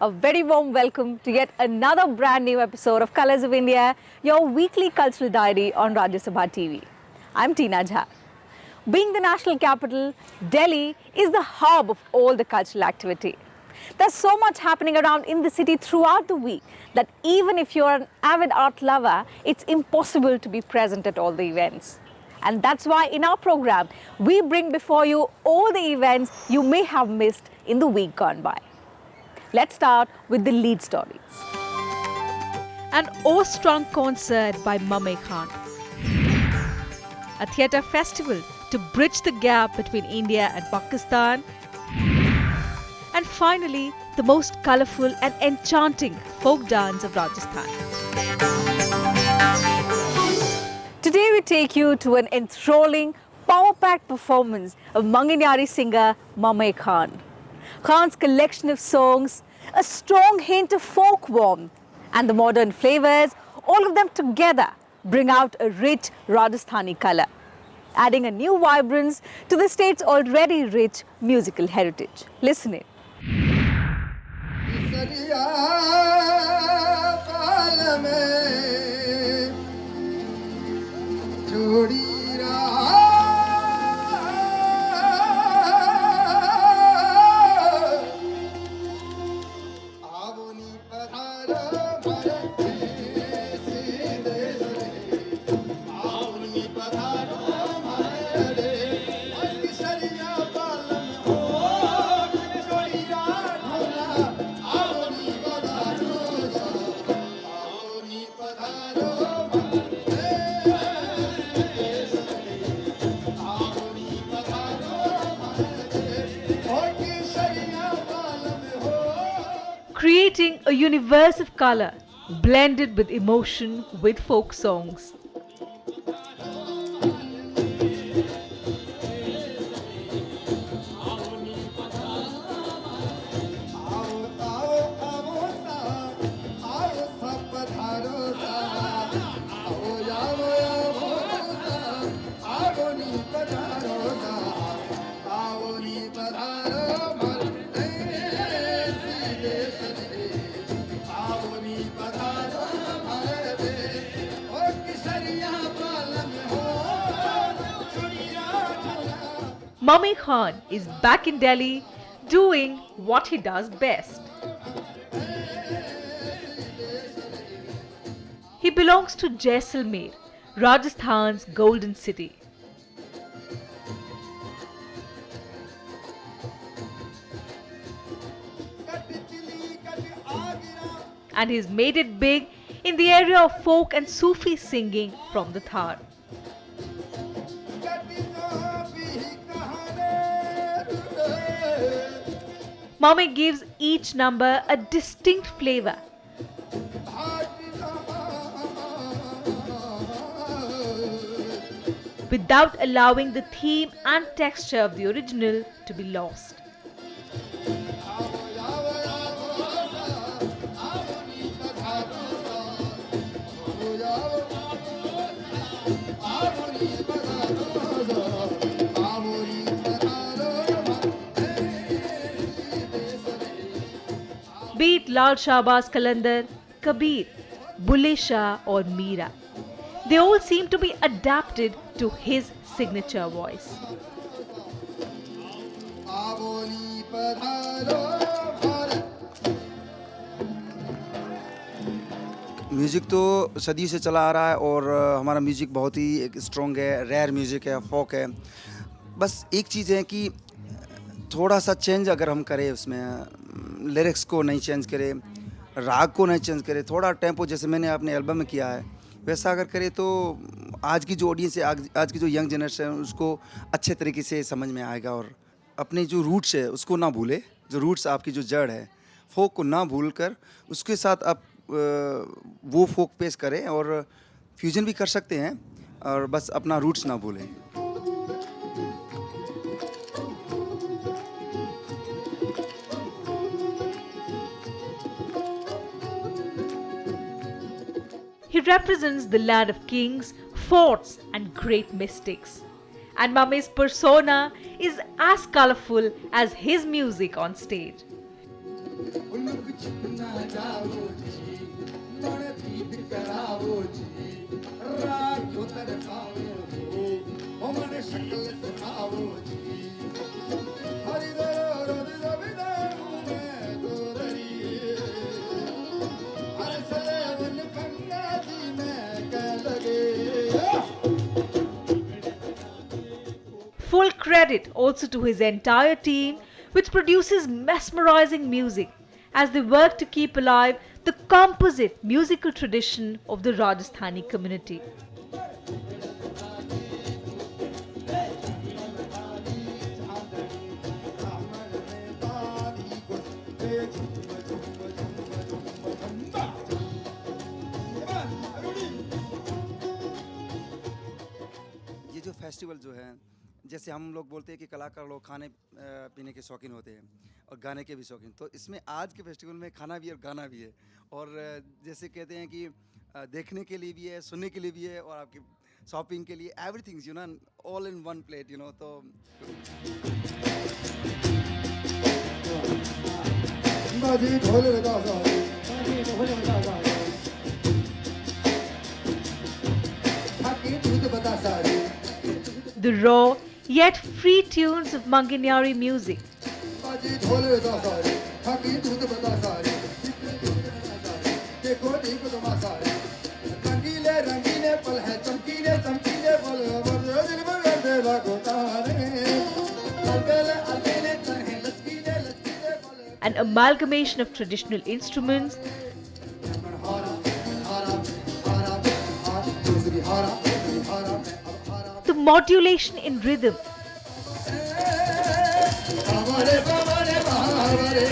a very warm welcome to yet another brand new episode of Colors of India, your weekly cultural diary on Rajya Sabha TV. I'm Tina Jha. Being the national capital, Delhi is the hub of all the cultural activity. There's so much happening around in the city throughout the week that even if you're an avid art lover, it's impossible to be present at all the events. And that's why in our program, we bring before you all the events you may have missed in the week gone by. Let's start with the lead stories. An awe-strong concert by Mamay Khan. A theatre festival to bridge the gap between India and Pakistan. And finally, the most colourful and enchanting folk dance of Rajasthan. Today we take you to an enthralling, power-packed performance of Manganiyari singer Mamay Khan. Khan's collection of songs, a strong hint of folk warmth, and the modern flavors, all of them together bring out a rich Rajasthani colour, adding a new vibrance to the state's already rich musical heritage. Listen in. Creating a universe of colour blended with emotion with folk songs. Mamay Khan is back in Delhi doing what he does best. He belongs to Jaisalmer, Rajasthan's golden city. And he's made it big in the area of folk and Sufi singing from the Thar. Mamay gives each number a distinct flavor. Without allowing the theme and texture of the original to be lost. Be it Lal Shahbaz Qalandar, Kabir, Bulle Shah or Meera, they all seem to be adapted to his signature voice. Music तो सदी से चला आ रहा है और हमारा music बहुत ही एक स्ट्रॉन्ग है, रेयर म्यूज़िक है, फोक है. बस एक चीज़ है कि थोड़ा सा चेंज अगर हम करें उसमें, लिरिक्स को नहीं चेंज करें, राग को नहीं चेंज करें, थोड़ा टेम्पो जैसे मैंने अपने एल्बम में किया है वैसा अगर करें तो आज की जो ऑडियंस है, आज की जो यंग जनरेशन है उसको अच्छे तरीके से समझ में आएगा. और अपने जो रूट्स है उसको ना भूले, जो रूट्स आपकी जो जड़ है फोक को ना भूल कर उसके साथ आप वो फोक पेश करें और फ्यूजन भी कर सकते हैं और बस अपना रूट्स ना भूलें. He represents the land of kings, forts and great mystics. And Mamay's persona is as colorful as his music on stage. उल्लुक छिपना जाओ जी तोड़ दीद कराओ जी रात उतर खाओ हो ओ मन शक्ल दिखाओ जी हरि दरो रविदारू में दोररी हर सलेवन गंगा जी में कह लगे Full credit also to his entire team, which produces mesmerizing music as they work to keep alive the composite musical tradition of the Rajasthani community. ये जो फेस्टिवल जो है, जैसे हम लोग बोलते हैं कि कलाकार लोग खाने पीने के शौकीन होते हैं और गाने के भी शौकीन, तो इसमें आज के फेस्टिवल में खाना भी है और गाना भी है, और जैसे कहते हैं कि देखने के लिए भी है, सुनने के लिए भी है, और आपकी शॉपिंग के लिए, everything you know, all in one plate you know. तो बाजी ढोल बजा सारे बाजी ढोल बजा सारे ठाकी दूध बता सारे The raw yet free tunes of Manganiyari music, बाजी ढोल बजा सारे ठाकी दूध बता सारे देखो देखो तुम सारे रंगीले रंगीले पल है चमकीले चमकीले पल वर दिल में दे लागो तारे अकेले अकेले तहे लचकीले लचकीले पल an amalgamation of traditional instruments, हारा हारा हारा हारा दूसरी हारा हारा अब हारा the modulation in rhythm, हमारे बाबारे बाबारे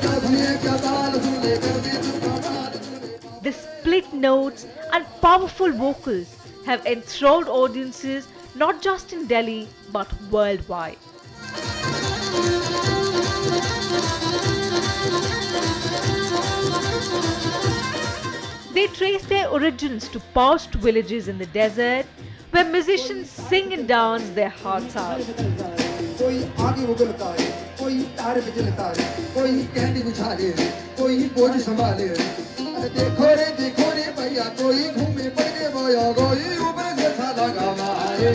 क्या दुनिया क्या ताल सुने कर दी तू कमाल सुने the split notes and powerful vocals have enthralled audiences not just in Delhi but worldwide. They trace their origins to parched villages in the desert where musicians sing and dance their hearts out. कोई आगे उगलता है कोई तार बिजलता है कोई candy बुझा ले कोई बोझ संभाले अरे देखो रे भैया कोई घूमे पड़े बोया कोई ऊपर से छाला मारे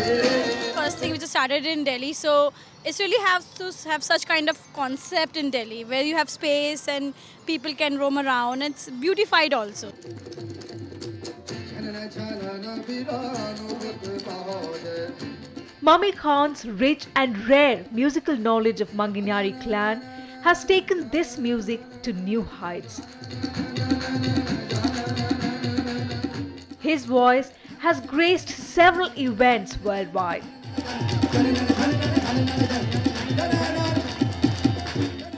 First thing we just started in Delhi, so it's really have to have such kind of concept in Delhi where you have space and people can roam around. It's beautified also. Mummy Khan's rich and rare musical knowledge of Manganiyari clan has taken this music to new heights. His voice has graced several events worldwide.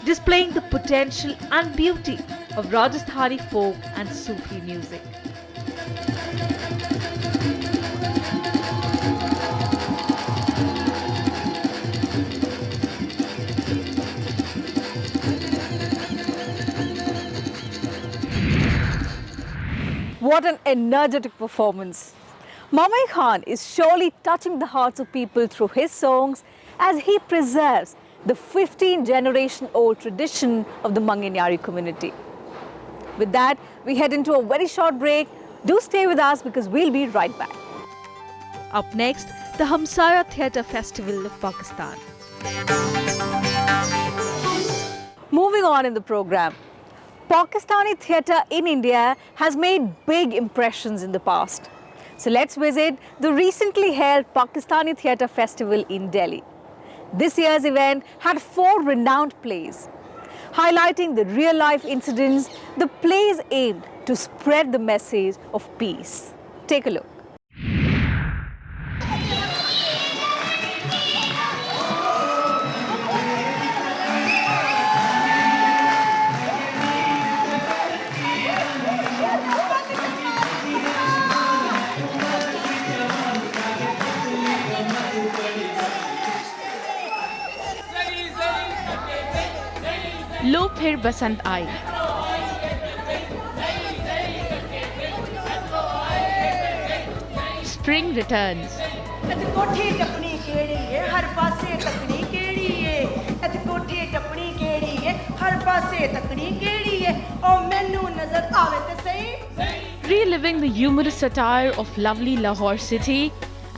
Displaying the potential and beauty of Rajasthani folk and Sufi music. What an energetic performance. Mamai Khan is surely touching the hearts of people through his songs as he preserves the 15-generation-old tradition of the Manganiyari community. With that, we head into a very short break. Do stay with us because we'll be right back. Up next, the Hamsaya Theatre Festival of Pakistan. Moving on in the program, Pakistani theatre in India has made big impressions in the past. So let's visit the recently held Pakistani Theatre Festival in Delhi. This year's event had 4 renowned plays. Highlighting the real-life incidents, the plays aimed to spread the message of peace. Take a look. लो फिर बसंत आई। Spring returns. कोठी टपनी केड़ी है हर पासे तकनी केड़ी है कोठी टपनी केड़ी है हर पासे ਆਵੇ ਤੇ ਸਹੀ reliving the humorous satire of lovely Lahore city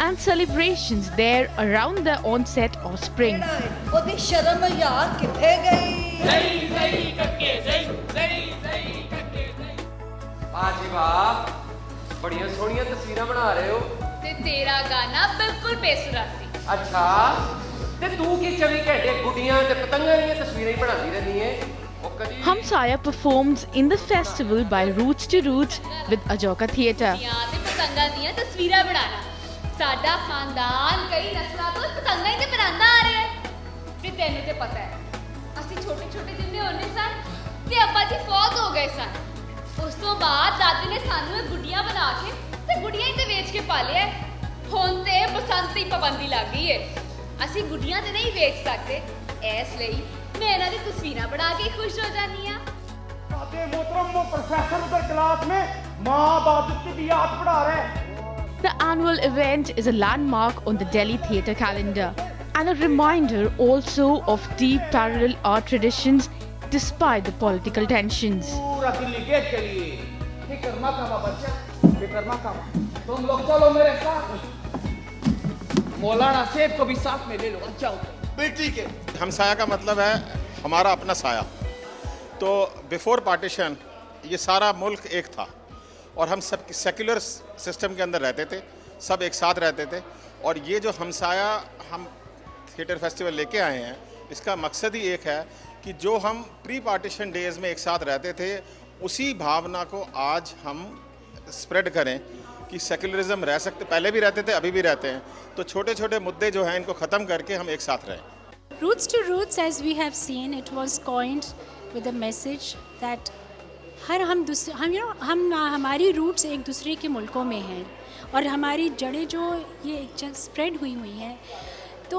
and celebrations there around the onset of spring. ਉਹਦੀ ਸ਼ਰਮ ਯਾਰ ਕਿੱਥੇ ਗਈ वाह जी वाह बड़ियां सोहणियां तस्वीरां बना रहे हो ਤੇ ਤੇਰਾ ਗਾਣਾ ਬਿਲਕੁਲ ਬੇਸੁਰਾ ਸੀ अच्छा ते तू की 24 घंटे गुड्डियां ते पतंगां ਦੀਆਂ ਤਸਵੀਰਾਂ ਹੀ ਬਣਾਉਂਦੀ ਰਹਿੰਦੀ ਏ ਉਹ ਕਦੀ Hamsaya performs in the festival by Roots to Roots with Ajoka Theatre. ਦੀਆਂ ਤੇ ਪਤੰਗਾਂ ਦੀਆਂ ਤਸਵੀਰਾਂ ਬਣਾਉਣਾ ਸਾਡਾ ਖਾਨਦਾਨ ਕਈ ਨਸਲਾਂ ਤੋਂ ਪਤੰਗਾਂ ਹੀ ਤੇ ਬਣਾਉਂਦਾ ਆ ਰਿਹਾ ਹੈ ਤੇ ਤੈਨੂੰ ਤੇ ਪਤਾ ਹੈ ਅਸੀਂ ਛੋਟੇ ਛੋਟੇ ਜਿੰਨੇ ਹੁੰਦੇ ਸਨ ਤੇ ਅੱਬਾ ਜੀ ਫੌਤ ਹੋ ਗਏ ਸਨ ਉਸ ਤੋਂ ਬਾਅਦ ਦਾਦੀ ਨੇ ਸਾਨੂੰ ਇਹ ਗੁੱਡੀਆਂ ਬਣਾ ਕੇ ਤੇ ਗੁੱਡੀਆਂ ਹੀ ਤੇ ਵੇਚ ਕੇ ਪਾਲਿਆ ਹੁਣ ਤੇ ਬਸੰਤ ਦੀ ਪਾਬੰਦੀ ਲੱਗ ਗਈ ਏ ਅਸੀਂ ਗੁੱਡੀਆਂ ਤੇ ਨਹੀਂ ਵੇਚ ਸਕਦੇ ਇਸ ਲਈ ਮੈਂ ਇਹਨਾਂ ਦੀ ਤਸਵੀਰਾਂ ਬਣਾ ਕੇ ਖੁਸ਼ ਹੋ ਜਾਂਦੀ ਆ सादे मोहतरम वो प्रोफेसर उधर क्लास में माँ बाप की भी याद पढ़ा रहे हैं The annual event is a landmark on the Delhi theatre calendar and a reminder also of deep parallel art traditions despite the political tensions. पूरा दिल्ली गेट के लिए फिक्र मत करो बच्चा फिक्र मत करो तुम लोग चलो मेरे साथ मौलाना सेठ को भी साथ में ले लो अच्छा बेटी के हमसाया का मतलब है हमारा अपना साया। तो बिफोर पार्टीशन ये सारा मुल्क एक था और हम सब सेक्युलर सिस्टम के अंदर रहते थे, सब एक साथ रहते थे। और ये जो हमसाया हम थिएटर फेस्टिवल लेके आए हैं इसका मकसद ही एक है कि जो हम प्री पार्टीशन डेज़ में एक साथ रहते थे उसी भावना को आज हम स्प्रेड करें कि सेक्युलरिज्म रह सकते, पहले भी रहते थे अभी भी रहते हैं, तो छोटे छोटे मुद्दे जो हैं इनको ख़त्म करके हम एक साथ रहें। Roots to Roots, as we have seen, it was coined with a message that हमारी रूट्स एक दूसरे के मुल्कों में हैं और हमारी जड़ें जो ये स्प्रेड हुई हैं तो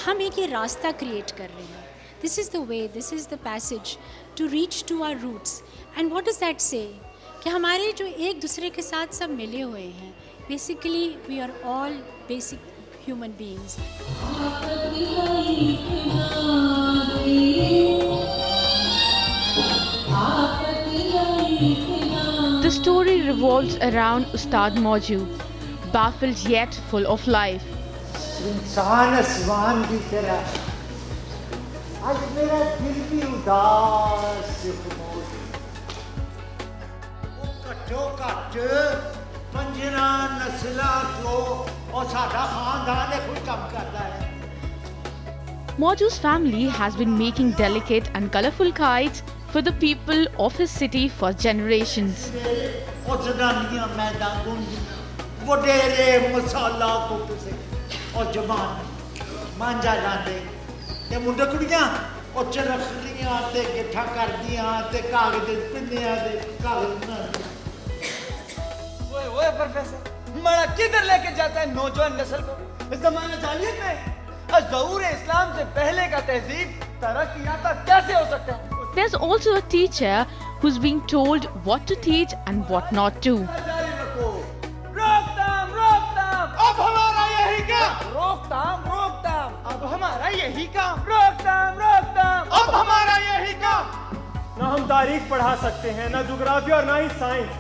हम एक ये रास्ता क्रिएट कर रहे हैं. This is the way, this is the passage to reach to our roots. And what does that say कि हमारे जो एक दूसरे के साथ सब मिले हुए हैं, basically we are all basic human beings. The story revolves around Ustad Mauju, baffled yet full of life. इंसान आसमान की तरह आज मेरा दिल भी उदास घट्टो घट 15 नस्लों को और साडा खानदान है कोई काम करता है. Mauju's family has been making delicate and colorful kites for the people of his city for generations. और जनानियां मैदान गुंज वडेरे मसाला कुटते और जवान मांझा लाते ते मुंडे कुड़ियां और चरखड़ियां ते गिट्ठा करदियां ते कागज पिन्नियां ते कागज बनांदियां. ओए प्रोफेसर मरा किधर लेके जाता है नौजवान नस्ल को? इस जमाने जालियत में ज़हूर इस्लाम से पहले का तहजीब तरक्की याता कैसे हो सकता है? There's also a teacher who's being told what to teach and what not to. रोकताम रोकताम अब हमारा यही काम. रोकताम रोकताम अब हमारा यही काम. रोकताम रोकताम अब हमारा यही काम. ना हम तारीख पढ़ा सकते हैं, ना ज्योग्राफी और ना ही साइंस.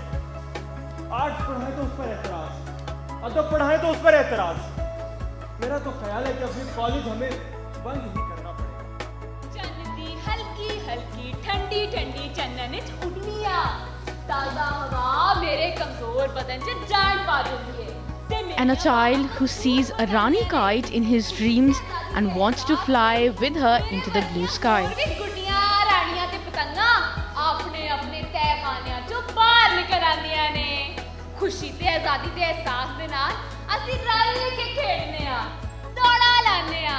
आर्ट्स पढ़ाए तो उस पर एतराज, अदब पढ़ाए तो उस पर एतराज. मेरा तो ख्याल है कि अपनी कॉलेज हमें बंद ही करना पड़ेगा. चन्नदी हल्की हल्की ठंडी ठंडी चन्नन च उड़निया ताजा हवा मेरे कमजोर बदन च जान पा दिंदी है. And a child who sees a Rani kite in his dreams and wants to fly with her into the blue sky. गुड्डियां रानियां ते पतंगा अपने अपने तहखानियां चों बाहर निकल आंदियां ने. खुशी ते आजादी दे एहसास दे नाल ਅਸੀਂ ਰਲ ਕੇ ਖੇਡਨੇ ਆ, ਦੌੜਾ ਲਾਨੇ ਆ,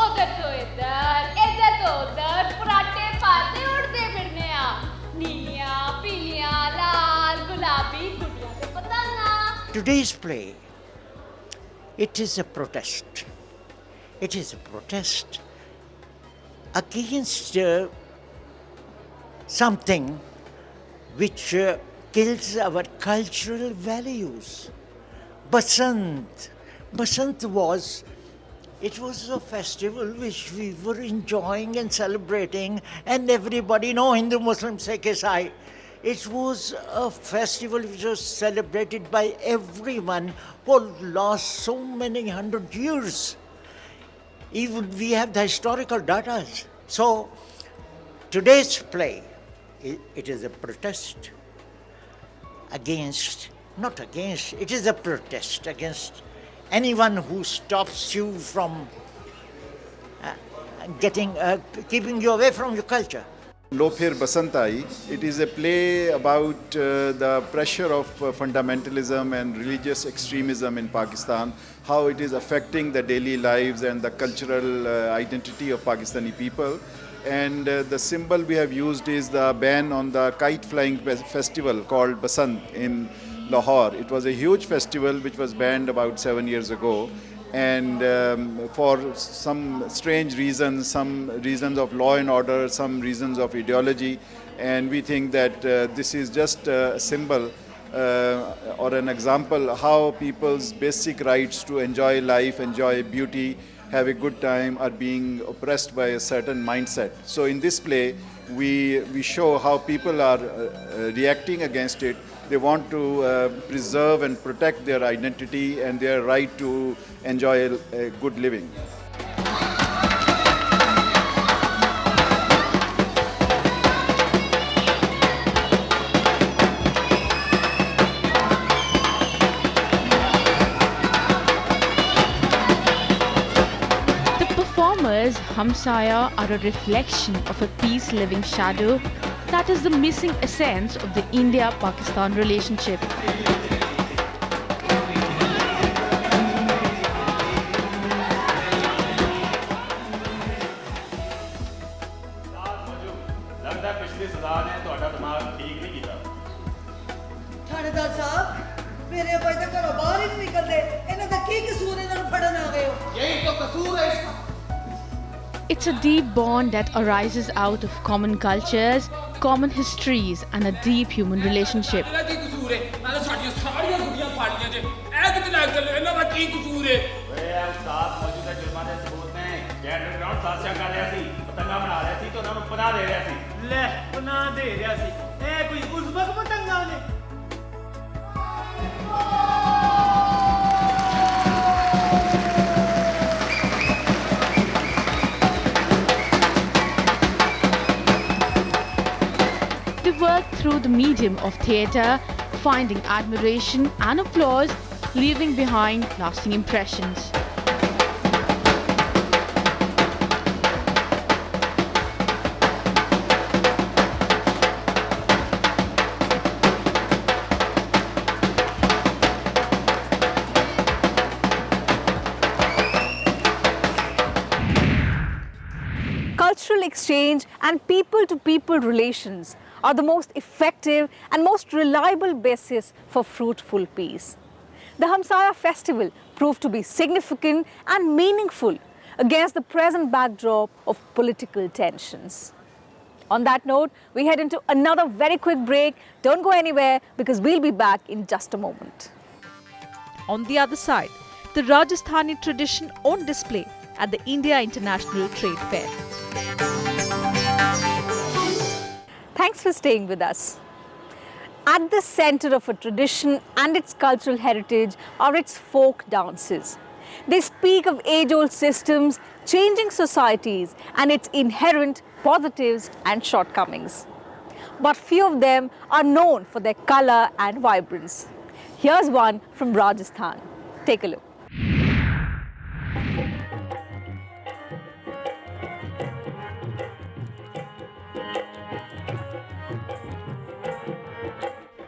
ਉਧਰ ਤੋਂ ਇੱਧਰ ਤੋਂ ਉਧਰ ਪਰਾਟੇ ਪਾਤੇ ਉੜਦੇ ਫਿਰਨੇ ਆ. ਨੀਲੀਆਂ ਪੀਲੀਆਂ ਲਾਲ ਗੁਲਾਬੀ ਗੁੱਡੀਆਂ ਤੇ ਪਤੰਗਾਂ. Today's play, it is a protest. It is a protest against something which kills our cultural values. Basant. Basant was a festival which we were enjoying and celebrating, and everybody, no Hindu, Muslim, Sikh, Isai, It was a festival which was celebrated by everyone for last so many 100 years. Even we have the historical data. So today's play, it is a protest against, not against, it is a protest against anyone who stops you from keeping you away from your culture. Lo Phir Basant Aayi, it is a play about the pressure of fundamentalism and religious extremism in Pakistan, how it is affecting the daily lives and the cultural identity of Pakistani people. And the symbol we have used is the ban on the kite flying festival called Basant in Lahore. It was a huge festival which was banned about 7 years ago. And for some strange reasons, some reasons of law and order, some reasons of ideology, and we think that this is just a symbol or an example how people's basic rights to enjoy life, enjoy beauty, have a good time are being oppressed by a certain mindset. So in this play, we show how people are reacting against it. They want to preserve and protect their identity and their right to enjoy a good living. The performers Hamsaya are a reflection of a peace-living shadow that is the missing essence of the India-Pakistan relationship. थानेदार साहब मेरे भाई तो घरों बाहर ही नहीं निकलते इन्हां दा की कसूर है, इन्हां नूं फड़न आ गए हो? यही तो कसूर है इसका. It's a deep bond that arises out of common cultures, common histories, and a deep human relationship. They work through the medium of theatre, finding admiration and applause, leaving behind lasting impressions. Cultural exchange and people-to-people relations are the most effective and most reliable basis for fruitful peace. The Hamsaya festival proved to be significant and meaningful against the present backdrop of political tensions. On that note, we head into another very quick break. Don't go anywhere because we'll be back in just a moment. On the other side, the Rajasthani tradition on display at the India International Trade Fair. Thanks for staying with us. At the center of a tradition and its cultural heritage are its folk dances. They speak of age-old systems, changing societies, and its inherent positives and shortcomings. But few of them are known for their color and vibrance. Here's one from Rajasthan. Take a look.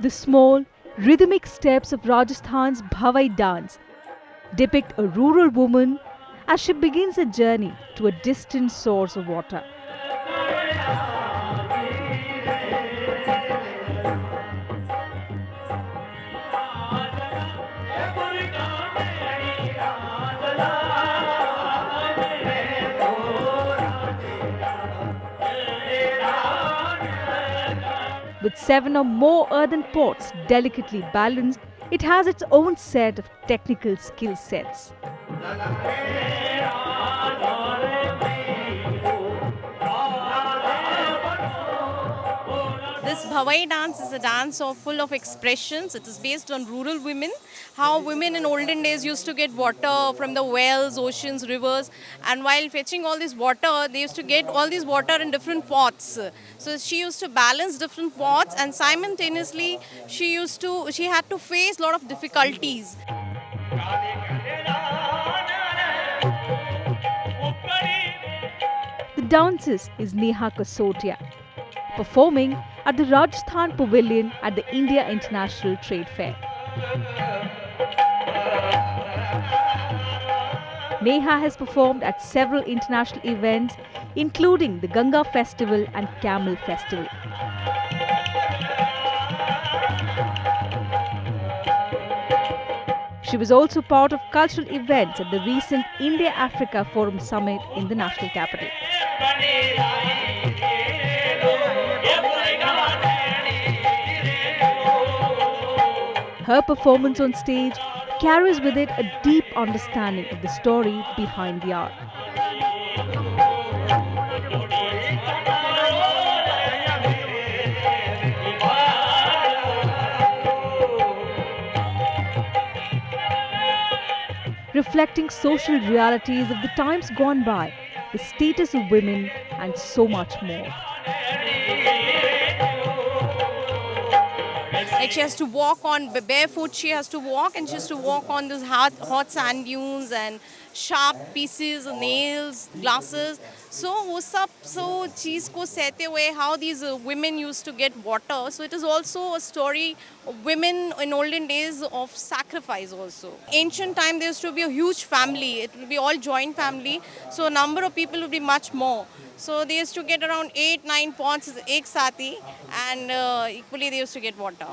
The small, rhythmic steps of Rajasthan's Bhavai dance depict a rural woman as she begins a journey to a distant source of water. With 7 or more earthen pots delicately balanced, it has its own set of technical skill sets. This Bhavai dance is a dance full of expressions. It is based on rural women, how women in olden days used to get water from the wells, oceans, rivers, and while fetching all this water, they used to get all this water in different pots. So she used to balance different pots, and simultaneously she had to face a lot of difficulties. The dancers is Neha Kasodia, performing at the Rajasthan Pavilion at the India International Trade Fair. Neha has performed at several international events, including the Ganga Festival and Camel Festival. She was also part of cultural events at the recent India-Africa Forum Summit in the national capital. Her performance on stage carries with it a deep understanding of the story behind the art. Reflecting social realities of the times gone by, the status of women, and so much more. Like she has to walk on barefoot, she has to walk, and she has to walk on those hot sand dunes and sharp pieces, nails, glasses. So वो सब चीज़ को सहते हुए how these women used to get water. So it is also a story of women in olden days of sacrifice also. Ancient time there used to be a huge family. It would be all joint family. So number of people would be much more. So they used to get around 8-9 pots एक साथ ही, and equally they used to get water.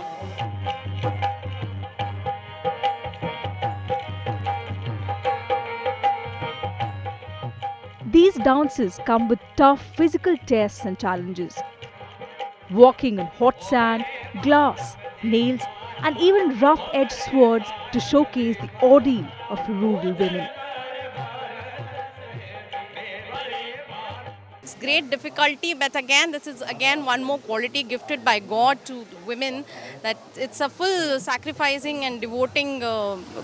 These dances come with tough physical tests and challenges. Walking on hot sand, glass, nails, and even rough-edged swords to showcase the ordeal of rural women. It's great difficulty, but again, this is again one more quality gifted by God to women, that it's a full sacrificing and devoting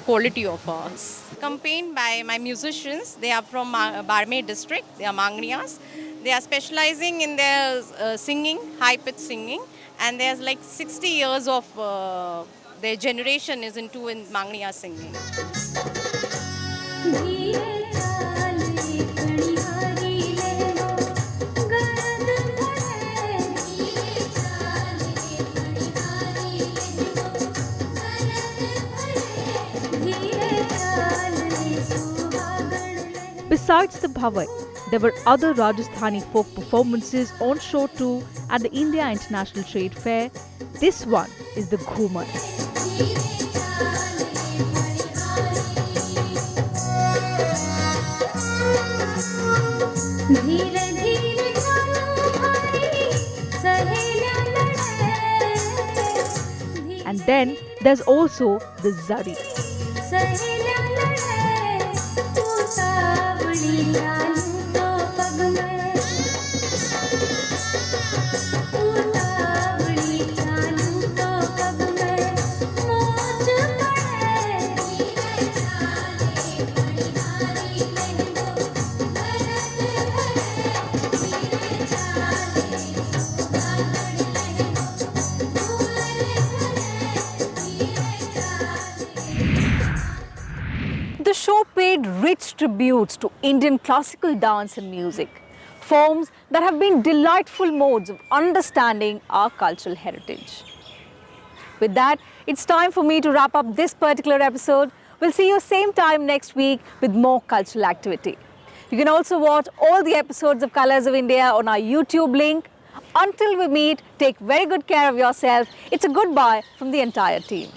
quality of ours. Campaigned by my musicians. They are from Barmer district. They are Mangniyas. They are specializing in their singing, high-pitched singing, and there's like 60 years of their generation is into Mangniya singing. Besides the Bhavai, there were other Rajasthani folk performances on show too at the India International Trade Fair. This one is the Ghumar. And then there's also the Zari. The show paid rich tributes to Indian classical dance and music, forms that have been delightful modes of understanding our cultural heritage. With that, it's time for me to wrap up this particular episode. We'll see you same time next week with more cultural activity. You can also watch all the episodes of Colors of India on our YouTube link. Until we meet, take very good care of yourself. It's a goodbye from the entire team.